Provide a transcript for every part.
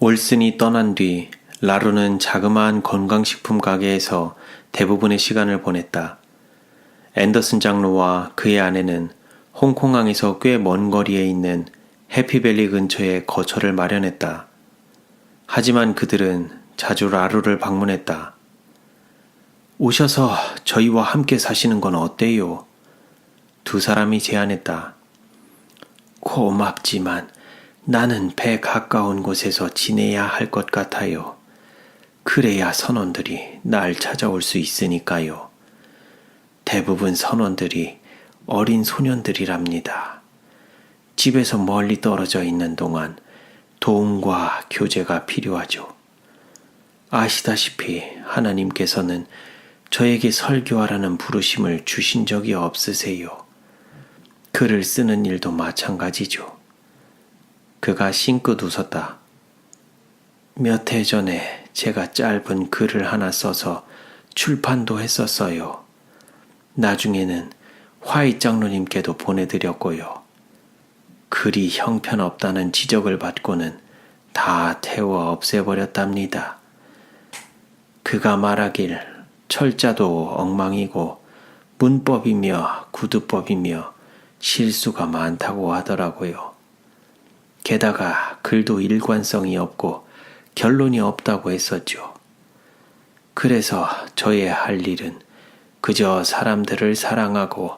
올슨이 떠난 뒤 라루는 자그마한 건강식품 가게에서 대부분의 시간을 보냈다. 앤더슨 장로와 그의 아내는 홍콩항에서 꽤 먼 거리에 있는 해피밸리 근처에 거처를 마련했다. 하지만 그들은 자주 라루를 방문했다. 오셔서 저희와 함께 사시는 건 어때요? 두 사람이 제안했다. 고맙지만 나는 배 가까운 곳에서 지내야 할 것 같아요. 그래야 선원들이 날 찾아올 수 있으니까요. 대부분 선원들이 어린 소년들이랍니다. 집에서 멀리 떨어져 있는 동안 도움과 교제가 필요하죠. 아시다시피 하나님께서는 저에게 설교하라는 부르심을 주신 적이 없으세요. 글을 쓰는 일도 마찬가지죠. 그가 싱긋 웃었다. 몇 해 전에 제가 짧은 글을 하나 써서 출판도 했었어요. 나중에는 화이트 장로님께도 보내드렸고요. 글이 형편없다는 지적을 받고는 다 태워 없애버렸답니다. 그가 말하길 철자도 엉망이고 문법이며 구두법이며 실수가 많다고 하더라고요. 게다가 글도 일관성이 없고 결론이 없다고 했었죠. 그래서 저의 할 일은 그저 사람들을 사랑하고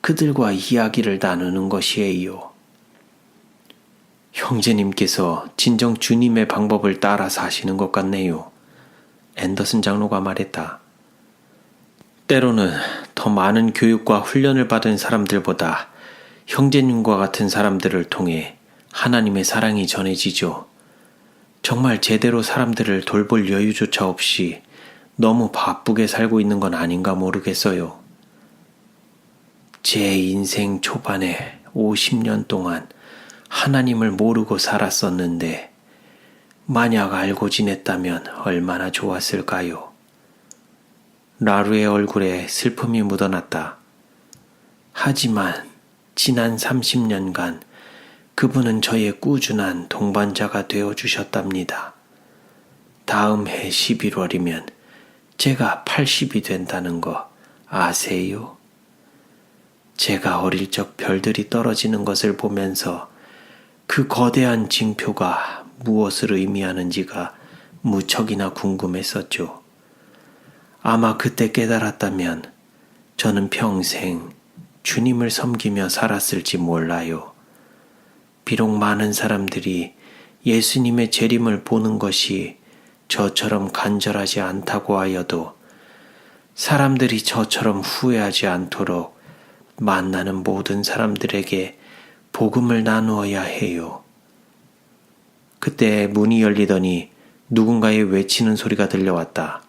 그들과 이야기를 나누는 것이에요. 형제님께서 진정 주님의 방법을 따라 사시는 것 같네요. 앤더슨 장로가 말했다. 때로는 더 많은 교육과 훈련을 받은 사람들보다 형제님과 같은 사람들을 통해 하나님의 사랑이 전해지죠. 정말 제대로 사람들을 돌볼 여유조차 없이 너무 바쁘게 살고 있는 건 아닌가 모르겠어요. 제 인생 초반에 50년 동안 하나님을 모르고 살았었는데 만약 알고 지냈다면 얼마나 좋았을까요? 라루의 얼굴에 슬픔이 묻어났다. 하지만 지난 30년간 그분은 저의 꾸준한 동반자가 되어주셨답니다. 다음 해 11월이면 제가 80이 된다는 거 아세요? 제가 어릴 적 별들이 떨어지는 것을 보면서 그 거대한 징표가 무엇을 의미하는지가 무척이나 궁금했었죠. 아마 그때 깨달았다면 저는 평생 주님을 섬기며 살았을지 몰라요. 비록 많은 사람들이 예수님의 재림을 보는 것이 저처럼 간절하지 않다고 하여도 사람들이 저처럼 후회하지 않도록 만나는 모든 사람들에게 복음을 나누어야 해요. 그때 문이 열리더니 누군가의 외치는 소리가 들려왔다.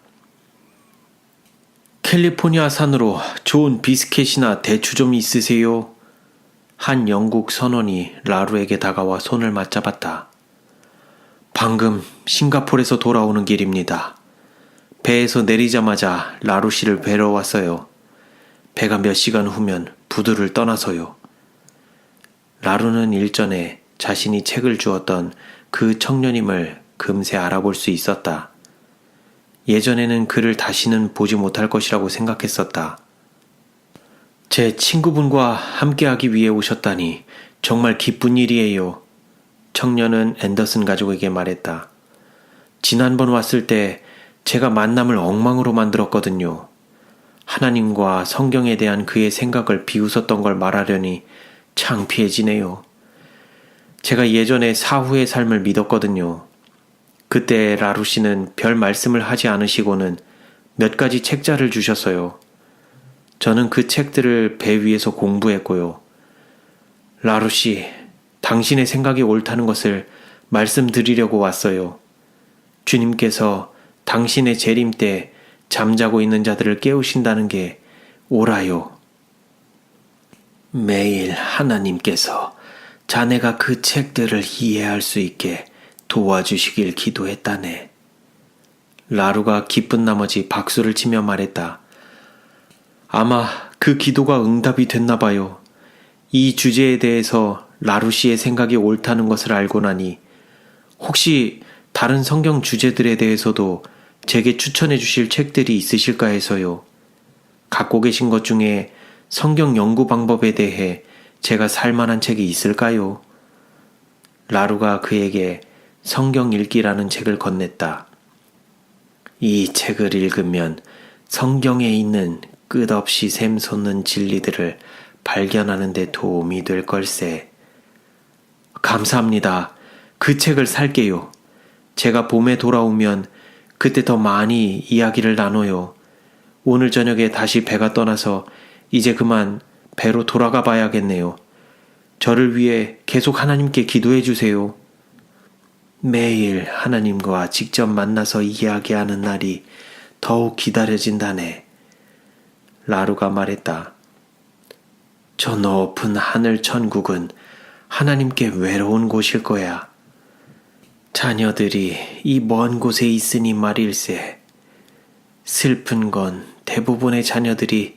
캘리포니아 산으로 좋은 비스켓이나 대추 좀 있으세요? 한 영국 선원이 라루에게 다가와 손을 맞잡았다. 방금 싱가포르에서 돌아오는 길입니다. 배에서 내리자마자 라루 씨를 뵈러 왔어요. 배가 몇 시간 후면 부두를 떠나서요. 라루는 일전에 자신이 책을 주었던 그 청년임을 금세 알아볼 수 있었다. 예전에는 그를 다시는 보지 못할 것이라고 생각했었다. 제 친구분과 함께하기 위해 오셨다니 정말 기쁜 일이에요. 청년은 앤더슨 가족에게 말했다. 지난번 왔을 때 제가 만남을 엉망으로 만들었거든요. 하나님과 성경에 대한 그의 생각을 비웃었던 걸 말하려니 창피해지네요. 제가 예전에 사후의 삶을 믿었거든요. 그때 라루 씨는 별 말씀을 하지 않으시고는 몇 가지 책자를 주셨어요. 저는 그 책들을 배 위에서 공부했고요. 라루 씨, 당신의 생각이 옳다는 것을 말씀드리려고 왔어요. 주님께서 당신의 재림 때 잠자고 있는 자들을 깨우신다는 게 옳아요. 매일 하나님께서 자네가 그 책들을 이해할 수 있게 도와주시길 기도했다네. 라루가 기쁜 나머지 박수를 치며 말했다. 아마 그 기도가 응답이 됐나 봐요. 이 주제에 대해서 라루 씨의 생각이 옳다는 것을 알고 나니 혹시 다른 성경 주제들에 대해서도 제게 추천해 주실 책들이 있으실까 해서요. 갖고 계신 것 중에 성경 연구 방법에 대해 제가 살 만한 책이 있을까요? 라루가 그에게 성경 읽기라는 책을 건넸다. 이 책을 읽으면 성경에 있는 끝없이 샘솟는 진리들을 발견하는 데 도움이 될 걸세. 감사합니다. 그 책을 살게요. 제가 봄에 돌아오면 그때 더 많이 이야기를 나눠요. 오늘 저녁에 다시 배가 떠나서 이제 그만 배로 돌아가 봐야겠네요. 저를 위해 계속 하나님께 기도해 주세요. 매일 하나님과 직접 만나서 이야기하는 날이 더욱 기다려진다네. 라루가 말했다. 저 높은 하늘 천국은 하나님께 외로운 곳일 거야. 자녀들이 이 먼 곳에 있으니 말일세. 슬픈 건 대부분의 자녀들이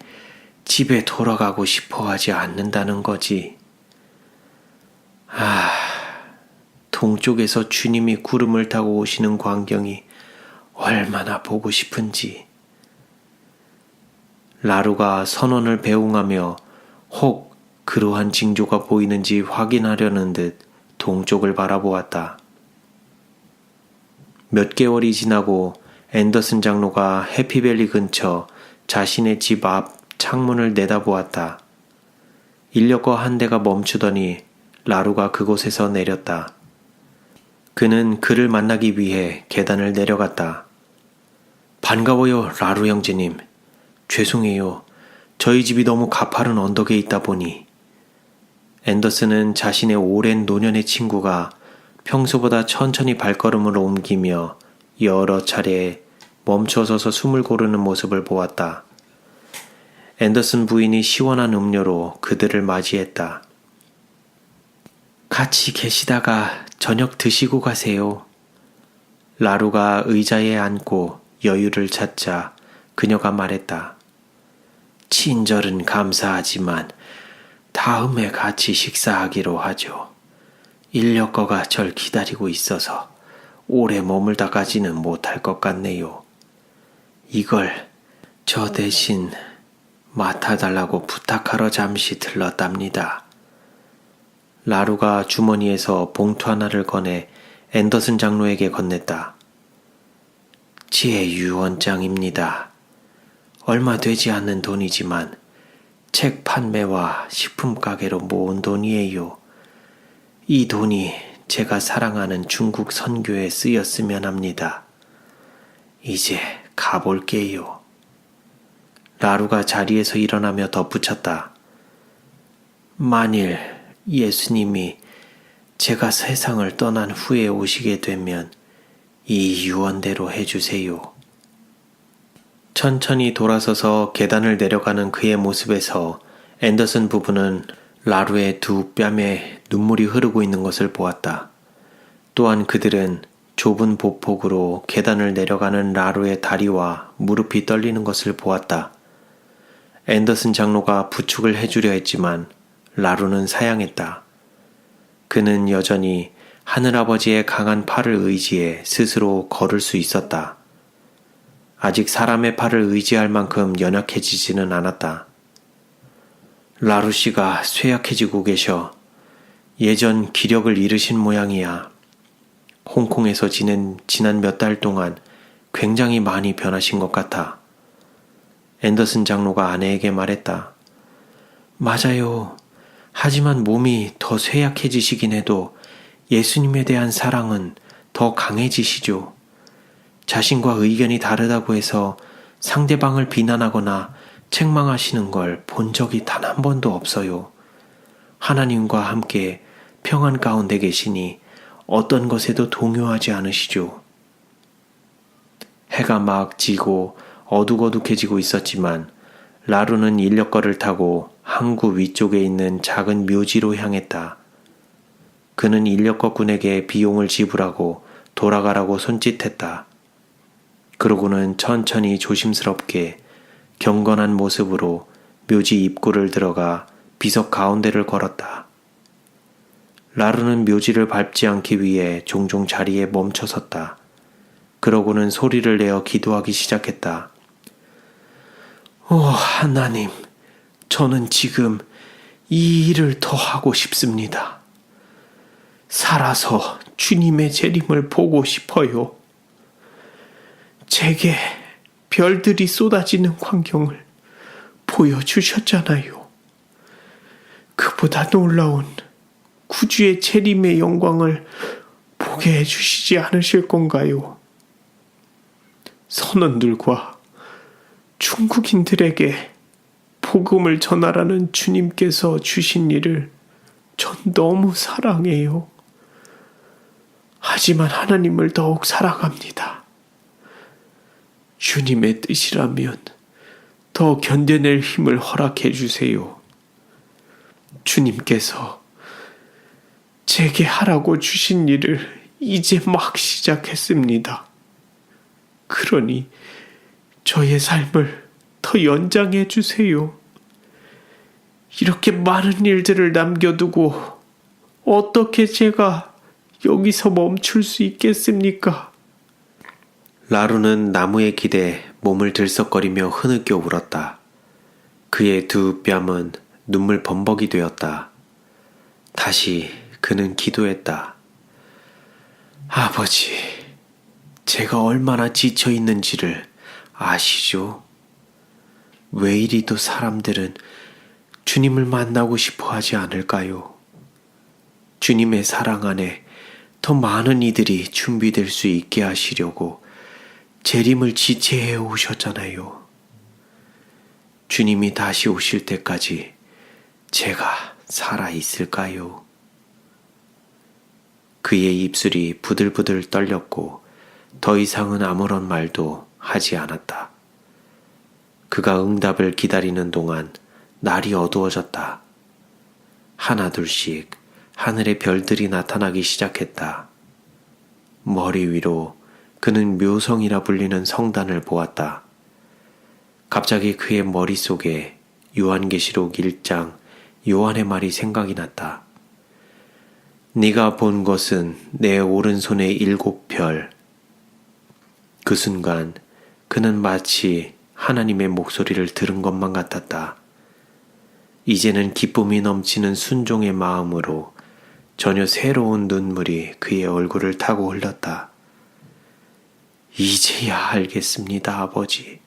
집에 돌아가고 싶어 하지 않는다는 거지. 동쪽에서 주님이 구름을 타고 오시는 광경이 얼마나 보고 싶은지. 라루가 선원을 배웅하며 혹 그러한 징조가 보이는지 확인하려는 듯 동쪽을 바라보았다. 몇 개월이 지나고 앤더슨 장로가 해피밸리 근처 자신의 집 앞 창문을 내다보았다. 인력거 한 대가 멈추더니 라루가 그곳에서 내렸다. 그는 그를 만나기 위해 계단을 내려갔다. 반가워요, 라루 형제님. 죄송해요. 저희 집이 너무 가파른 언덕에 있다 보니. 앤더슨은 자신의 오랜 노년의 친구가 평소보다 천천히 발걸음을 옮기며 여러 차례 멈춰서서 숨을 고르는 모습을 보았다. 앤더슨 부인이 시원한 음료로 그들을 맞이했다. 같이 계시다가 저녁 드시고 가세요. 라루가 의자에 앉고 여유를 찾자 그녀가 말했다. 친절은 감사하지만 다음에 같이 식사하기로 하죠. 인력거가 절 기다리고 있어서 오래 머물다 가지는 못할 것 같네요. 이걸 저 대신 맡아달라고 부탁하러 잠시 들렀답니다. 라루가 주머니에서 봉투 하나를 꺼내 앤더슨 장로에게 건넸다. 제 유언장입니다. 얼마 되지 않는 돈이지만 책 판매와 식품 가게로 모은 돈이에요. 이 돈이 제가 사랑하는 중국 선교에 쓰였으면 합니다. 이제 가볼게요. 라루가 자리에서 일어나며 덧붙였다. 만일 예수님이 제가 세상을 떠난 후에 오시게 되면 이 유언대로 해주세요. 천천히 돌아서서 계단을 내려가는 그의 모습에서 앤더슨 부부는 라루의 두 뺨에 눈물이 흐르고 있는 것을 보았다. 또한 그들은 좁은 보폭으로 계단을 내려가는 라루의 다리와 무릎이 떨리는 것을 보았다. 앤더슨 장로가 부축을 해주려 했지만 라루는 사양했다. 그는 여전히 하늘아버지의 강한 팔을 의지해 스스로 걸을 수 있었다. 아직 사람의 팔을 의지할 만큼 연약해지지는 않았다. 라루 씨가 쇠약해지고 계셔. 예전 기력을 잃으신 모양이야. 홍콩에서 지난 몇 달 동안 굉장히 많이 변하신 것 같아. 앤더슨 장로가 아내에게 말했다. 맞아요. 하지만 몸이 더 쇠약해지시긴 해도 예수님에 대한 사랑은 더 강해지시죠. 자신과 의견이 다르다고 해서 상대방을 비난하거나 책망하시는 걸 본 적이 단 한 번도 없어요. 하나님과 함께 평안 가운데 계시니 어떤 것에도 동요하지 않으시죠. 해가 막 지고 어둑어둑해지고 있었지만 라루는 인력거를 타고 항구 위쪽에 있는 작은 묘지로 향했다. 그는 인력거꾼에게 비용을 지불하고 돌아가라고 손짓했다. 그러고는 천천히 조심스럽게 경건한 모습으로 묘지 입구를 들어가 비석 가운데를 걸었다. 라루는 묘지를 밟지 않기 위해 종종 자리에 멈춰섰다. 그러고는 소리를 내어 기도하기 시작했다. 하나님, 저는 지금 이 일을 더 하고 싶습니다. 살아서 주님의 재림을 보고 싶어요. 제게 별들이 쏟아지는 광경을 보여주셨잖아요. 그보다 놀라운 구주의 재림의 영광을 보게 해주시지 않으실 건가요? 선원들과 중국인들에게 복음을 전하라는 주님께서 주신 일을 전 너무 사랑해요. 하지만 하나님을 더욱 사랑합니다. 주님의 뜻이라면 더 견뎌낼 힘을 허락해 주세요. 주님께서 제게 하라고 주신 일을 이제 막 시작했습니다. 그러니 저의 삶을 더 연장해 주세요. 이렇게 많은 일들을 남겨두고 어떻게 제가 여기서 멈출 수 있겠습니까? 라루는 나무에 기대 몸을 들썩거리며 흐느껴 울었다. 그의 두 뺨은 눈물 범벅이 되었다. 다시 그는 기도했다. 아버지, 제가 얼마나 지쳐 있는지를 아시죠? 왜 이리도 사람들은 주님을 만나고 싶어 하지 않을까요? 주님의 사랑 안에 더 많은 이들이 준비될 수 있게 하시려고 재림을 지체해 오셨잖아요. 주님이 다시 오실 때까지 제가 살아 있을까요? 그의 입술이 부들부들 떨렸고 더 이상은 아무런 말도 하지 않았다. 그가 응답을 기다리는 동안 날이 어두워졌다. 하나둘씩 하늘의 별들이 나타나기 시작했다. 머리 위로 그는 묘성이라 불리는 성단을 보았다. 갑자기 그의 머릿속에 요한계시록 1장 요한의 말이 생각이 났다. 네가 본 것은 내 오른손의 7별. 그 순간 그는 마치 하나님의 목소리를 들은 것만 같았다. 이제는 기쁨이 넘치는 순종의 마음으로 전혀 새로운 눈물이 그의 얼굴을 타고 흘렀다. 이제야 알겠습니다, 아버지.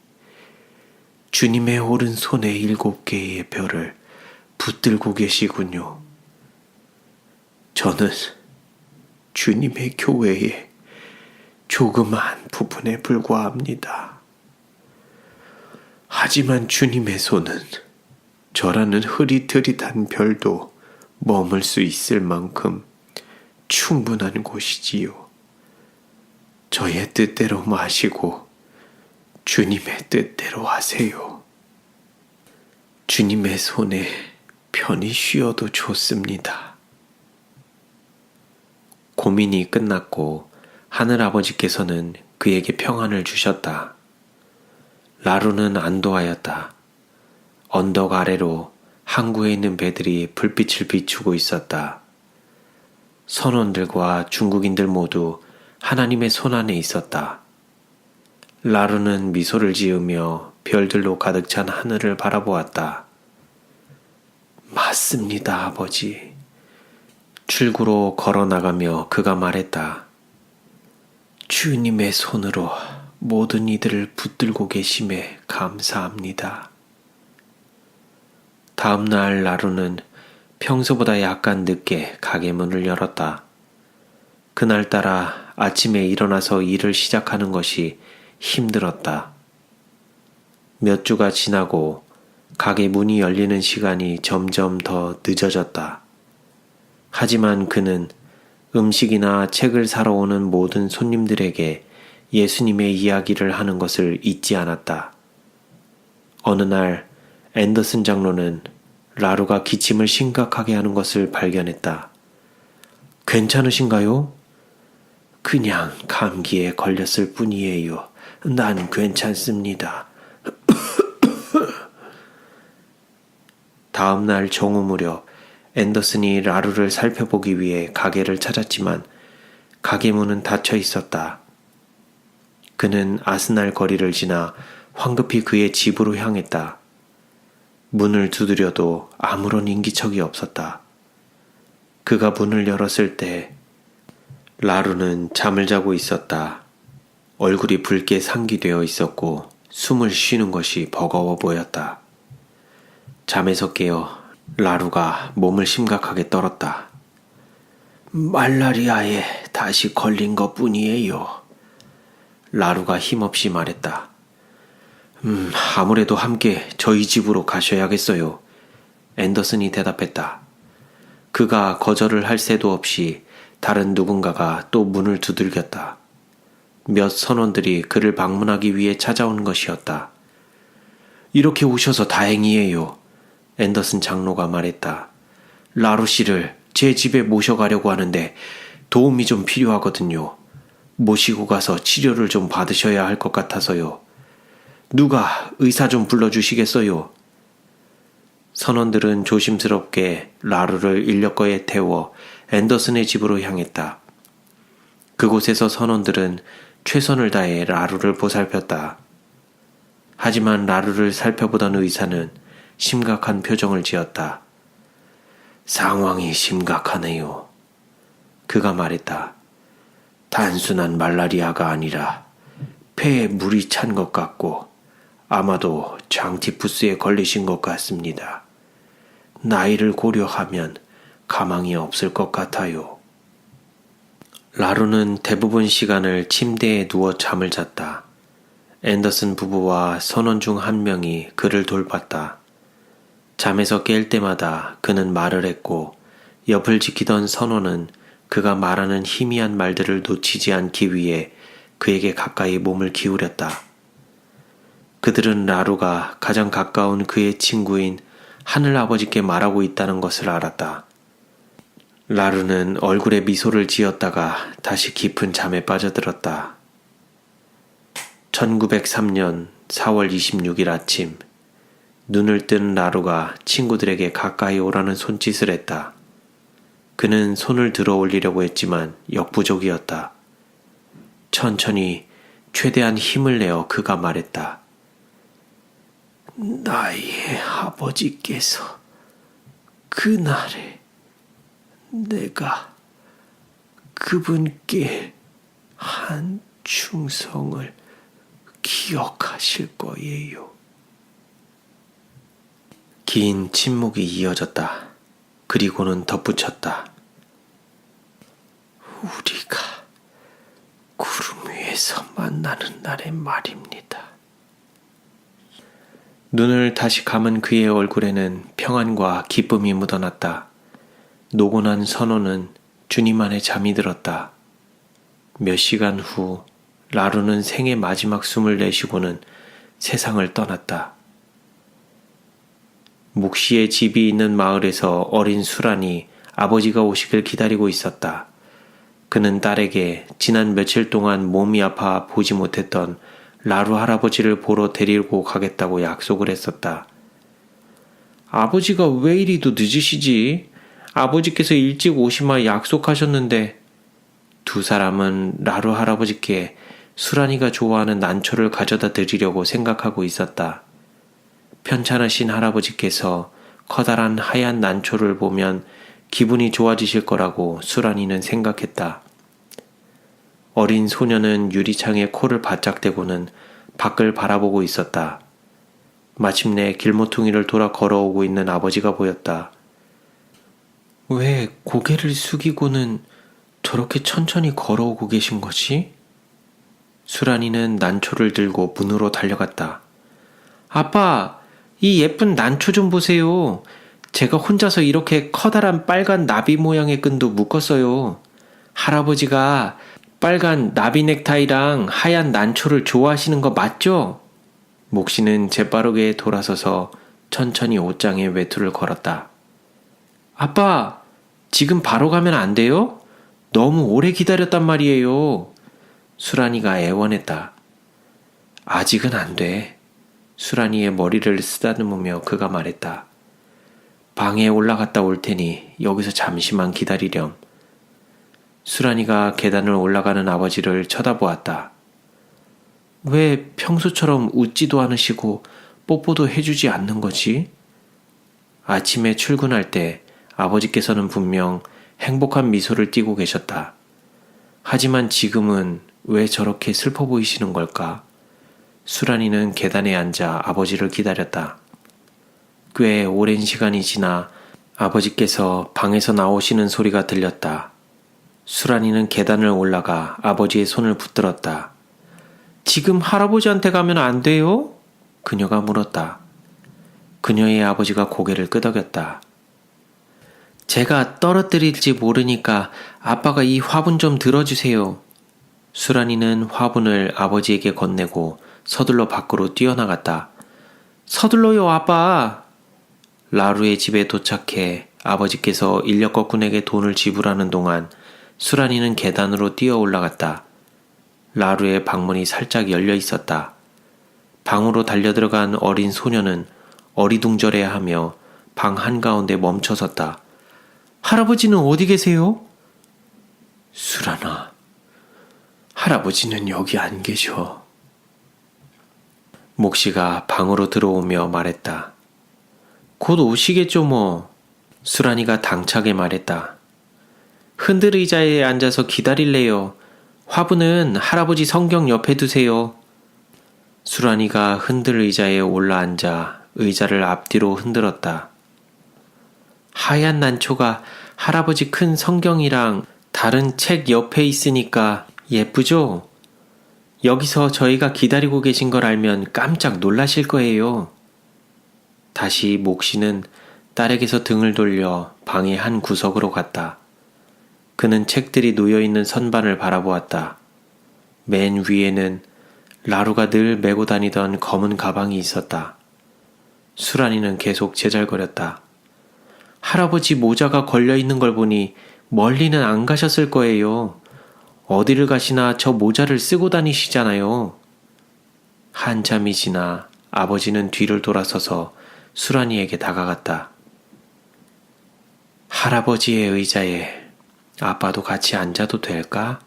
주님의 오른손에 7개의 별을 붙들고 계시군요. 저는 주님의 교회의 조그만 부분에 불과합니다. 하지만 주님의 손은 저라는 흐릿흐릿한 별도 머물 수 있을 만큼 충분한 곳이지요. 저의 뜻대로 마시고 주님의 뜻대로 하세요. 주님의 손에 편히 쉬어도 좋습니다. 고민이 끝났고 하늘아버지께서는 그에게 평안을 주셨다. 라루는 안도하였다. 언덕 아래로 항구에 있는 배들이 불빛을 비추고 있었다. 선원들과 중국인들 모두 하나님의 손안에 있었다. 라루는 미소를 지으며 별들로 가득 찬 하늘을 바라보았다. 맞습니다, 아버지. 출구로 걸어나가며 그가 말했다. 주님의 손으로 모든 이들을 붙들고 계심에 감사합니다. 다음 날 라루는 평소보다 약간 늦게 가게 문을 열었다. 그날따라 아침에 일어나서 일을 시작하는 것이 힘들었다. 몇 주가 지나고 가게 문이 열리는 시간이 점점 더 늦어졌다. 하지만 그는 음식이나 책을 사러 오는 모든 손님들에게 예수님의 이야기를 하는 것을 잊지 않았다. 어느 날 앤더슨 장로는 라루가 기침을 심각하게 하는 것을 발견했다. 괜찮으신가요? 그냥 감기에 걸렸을 뿐이에요. 난 괜찮습니다. 다음 날 정오 무렵 앤더슨이 라루를 살펴보기 위해 가게를 찾았지만 가게 문은 닫혀 있었다. 그는 아스날 거리를 지나 황급히 그의 집으로 향했다. 문을 두드려도 아무런 인기척이 없었다. 그가 문을 열었을 때 라루는 잠을 자고 있었다. 얼굴이 붉게 상기되어 있었고 숨을 쉬는 것이 버거워 보였다. 잠에서 깨어 라루가 몸을 심각하게 떨었다. 말라리아에 다시 걸린 것뿐이에요. 라루가 힘없이 말했다. 아무래도 함께 저희 집으로 가셔야겠어요. 앤더슨이 대답했다. 그가 거절을 할 새도 없이 다른 누군가가 또 문을 두들겼다. 몇 선원들이 그를 방문하기 위해 찾아온 것이었다. 이렇게 오셔서 다행이에요. 앤더슨 장로가 말했다. 라루 씨를 제 집에 모셔가려고 하는데 도움이 좀 필요하거든요. 모시고 가서 치료를 좀 받으셔야 할 것 같아서요. 누가 의사 좀 불러주시겠어요? 선원들은 조심스럽게 라루를 인력거에 태워 앤더슨의 집으로 향했다. 그곳에서 선원들은 최선을 다해 라루를 보살폈다. 하지만 라루를 살펴보던 의사는 심각한 표정을 지었다. 상황이 심각하네요. 그가 말했다. 단순한 말라리아가 아니라 폐에 물이 찬 것 같고 아마도 장티푸스에 걸리신 것 같습니다. 나이를 고려하면 가망이 없을 것 같아요. 라루는 대부분 시간을 침대에 누워 잠을 잤다. 앤더슨 부부와 선원 중 한 명이 그를 돌봤다. 잠에서 깰 때마다 그는 말을 했고 옆을 지키던 선원은 그가 말하는 희미한 말들을 놓치지 않기 위해 그에게 가까이 몸을 기울였다. 그들은 라루가 가장 가까운 그의 친구인 하늘아버지께 말하고 있다는 것을 알았다. 라루는 얼굴에 미소를 지었다가 다시 깊은 잠에 빠져들었다. 1903년 4월 26일 아침, 눈을 뜬 라루가 친구들에게 가까이 오라는 손짓을 했다. 그는 손을 들어 올리려고 했지만 역부족이었다. 천천히 최대한 힘을 내어 그가 말했다. 나의 아버지께서 그날에 내가 그분께 한 충성을 기억하실 거예요. 긴 침묵이 이어졌다. 그리고는 덧붙였다. 우리가 구름 위에서 만나는 날의 말입니다. 눈을 다시 감은 그의 얼굴에는 평안과 기쁨이 묻어났다. 노곤한 선원은 주님 안에 잠이 들었다. 몇 시간 후 라루는 생의 마지막 숨을 내쉬고는 세상을 떠났다. 묵시의 집이 있는 마을에서 어린 수란이 아버지가 오시길 기다리고 있었다. 그는 딸에게 지난 며칠 동안 몸이 아파 보지 못했던 라루 할아버지를 보러 데리고 가겠다고 약속을 했었다. 아버지가 왜 이리도 늦으시지? 아버지께서 일찍 오시마 약속하셨는데. 두 사람은 라루 할아버지께 수란이가 좋아하는 난초를 가져다 드리려고 생각하고 있었다. 편찮으신 할아버지께서 커다란 하얀 난초를 보면 기분이 좋아지실 거라고 수란이는 생각했다. 어린 소녀는 유리창에 코를 바짝 대고는 밖을 바라보고 있었다. 마침내 길모퉁이를 돌아 걸어오고 있는 아버지가 보였다. 왜 고개를 숙이고는 저렇게 천천히 걸어오고 계신 거지? 수란이는 난초를 들고 문으로 달려갔다. 아빠, 이 예쁜 난초 좀 보세요. 제가 혼자서 이렇게 커다란 빨간 나비 모양의 끈도 묶었어요. 할아버지가 빨간 나비 넥타이랑 하얀 난초를 좋아하시는 거 맞죠? 몫이는 재빠르게 돌아서서 천천히 옷장에 외투를 걸었다. 아빠, 지금 바로 가면 안 돼요? 너무 오래 기다렸단 말이에요. 수란이가 애원했다. 아직은 안 돼. 수란이의 머리를 쓰다듬으며 그가 말했다. 방에 올라갔다 올 테니 여기서 잠시만 기다리렴. 수란이가 계단을 올라가는 아버지를 쳐다보았다. 왜 평소처럼 웃지도 않으시고 뽀뽀도 해주지 않는 거지? 아침에 출근할 때 아버지께서는 분명 행복한 미소를 띠고 계셨다. 하지만 지금은 왜 저렇게 슬퍼 보이시는 걸까? 수란이는 계단에 앉아 아버지를 기다렸다. 꽤 오랜 시간이 지나 아버지께서 방에서 나오시는 소리가 들렸다. 수란이는 계단을 올라가 아버지의 손을 붙들었다. 지금 할아버지한테 가면 안 돼요? 그녀가 물었다. 그녀의 아버지가 고개를 끄덕였다. 제가 떨어뜨릴지 모르니까 아빠가 이 화분 좀 들어주세요. 수란이는 화분을 아버지에게 건네고 서둘러 밖으로 뛰어나갔다. 서둘러요, 아빠! 라루의 집에 도착해 아버지께서 인력거꾼에게 돈을 지불하는 동안 수란이는 계단으로 뛰어 올라갔다. 라루의 방문이 살짝 열려 있었다. 방으로 달려들어간 어린 소녀는 어리둥절해하며 방 한가운데 멈춰섰다. 할아버지는 어디 계세요? 수란아, 할아버지는 여기 안 계셔. 몫이가 방으로 들어오며 말했다. 곧 오시겠죠 뭐. 수란이가 당차게 말했다. 흔들 의자에 앉아서 기다릴래요. 화분은 할아버지 성경 옆에 두세요. 수란이가 흔들 의자에 올라앉아 의자를 앞뒤로 흔들었다. 하얀 난초가 할아버지 큰 성경이랑 다른 책 옆에 있으니까 예쁘죠? 여기서 저희가 기다리고 계신 걸 알면 깜짝 놀라실 거예요. 다시 몫이는 딸에게서 등을 돌려 방의 한 구석으로 갔다. 그는 책들이 놓여있는 선반을 바라보았다. 맨 위에는 라루가 늘 메고 다니던 검은 가방이 있었다. 수란이는 계속 제잘거렸다. 할아버지 모자가 걸려있는 걸 보니 멀리는 안 가셨을 거예요. 어디를 가시나 저 모자를 쓰고 다니시잖아요. 한참이 지나 아버지는 뒤를 돌아서서 수란이에게 다가갔다. 할아버지의 의자에 아빠도 같이 앉아도 될까?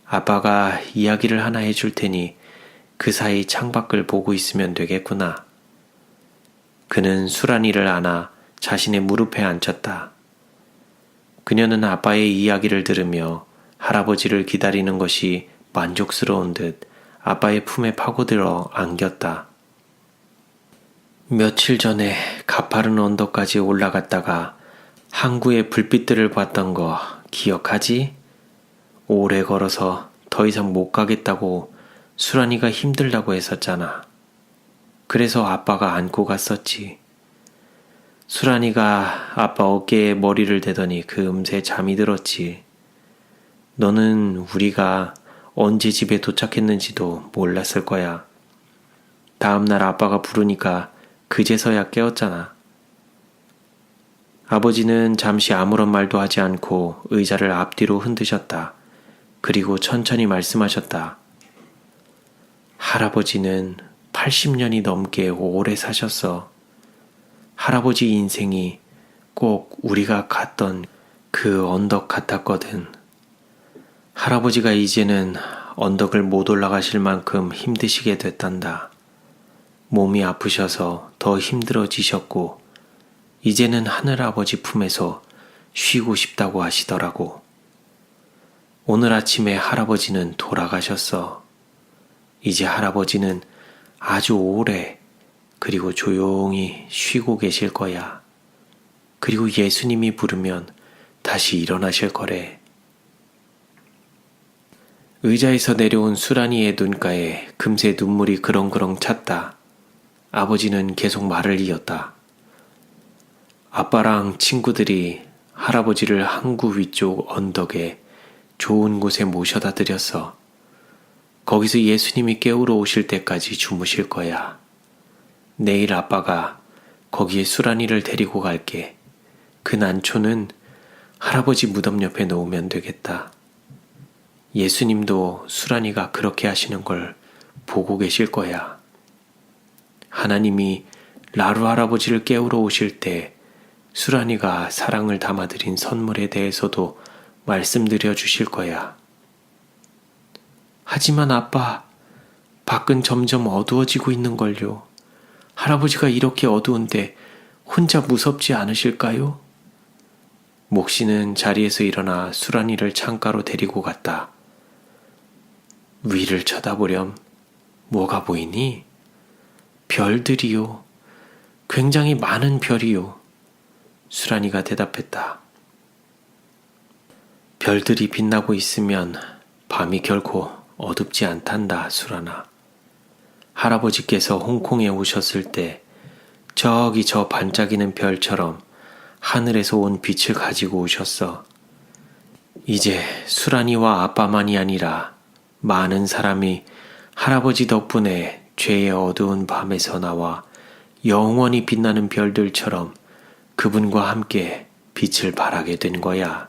아빠가 이야기를 하나 해줄 테니 그 사이 창밖을 보고 있으면 되겠구나. 그는 수란이를 안아 자신의 무릎에 앉혔다. 그녀는 아빠의 이야기를 들으며 할아버지를 기다리는 것이 만족스러운 듯 아빠의 품에 파고들어 안겼다. 며칠 전에 가파른 언덕까지 올라갔다가 항구의 불빛들을 봤던 거 기억하지? 오래 걸어서 더 이상 못 가겠다고 수란이가 힘들다고 했었잖아. 그래서 아빠가 안고 갔었지. 수란이가 아빠 어깨에 머리를 대더니 금세 잠이 들었지. 너는 우리가 언제 집에 도착했는지도 몰랐을 거야. 다음날 아빠가 부르니까 그제서야 깨웠잖아. 아버지는 잠시 아무런 말도 하지 않고 의자를 앞뒤로 흔드셨다. 그리고 천천히 말씀하셨다. 할아버지는 80년이 넘게 오래 사셨어. 할아버지 인생이 꼭 우리가 갔던 그 언덕 같았거든. 할아버지가 이제는 언덕을 못 올라가실 만큼 힘드시게 됐단다. 몸이 아프셔서 더 힘들어지셨고 이제는 하늘아버지 품에서 쉬고 싶다고 하시더라고. 오늘 아침에 할아버지는 돌아가셨어. 이제 할아버지는 아주 오래 그리고 조용히 쉬고 계실 거야. 그리고 예수님이 부르면 다시 일어나실 거래. 의자에서 내려온 수란이의 눈가에 금세 눈물이 그렁그렁 찼다. 아버지는 계속 말을 이었다. 아빠랑 친구들이 할아버지를 항구 위쪽 언덕에 좋은 곳에 모셔다 드렸어. 거기서 예수님이 깨우러 오실 때까지 주무실 거야. 내일 아빠가 거기에 수란이를 데리고 갈게. 그 난초는 할아버지 무덤 옆에 놓으면 되겠다. 예수님도 수란이가 그렇게 하시는 걸 보고 계실 거야. 하나님이 라루 할아버지를 깨우러 오실 때 수란이가 사랑을 담아드린 선물에 대해서도 말씀드려 주실 거야. 하지만 아빠, 밖은 점점 어두워지고 있는걸요. 할아버지가 이렇게 어두운데 혼자 무섭지 않으실까요? 몫이는 자리에서 일어나 수란이를 창가로 데리고 갔다. 위를 쳐다보렴. 뭐가 보이니? 별들이요. 굉장히 많은 별이요. 수란이가 대답했다. 별들이 빛나고 있으면 밤이 결코 어둡지 않단다, 수란아. 할아버지께서 홍콩에 오셨을 때 저기 저 반짝이는 별처럼 하늘에서 온 빛을 가지고 오셨어. 이제 수란이와 아빠만이 아니라 많은 사람이 할아버지 덕분에 죄의 어두운 밤에서 나와 영원히 빛나는 별들처럼 그분과 함께 빛을 발하게 된 거야.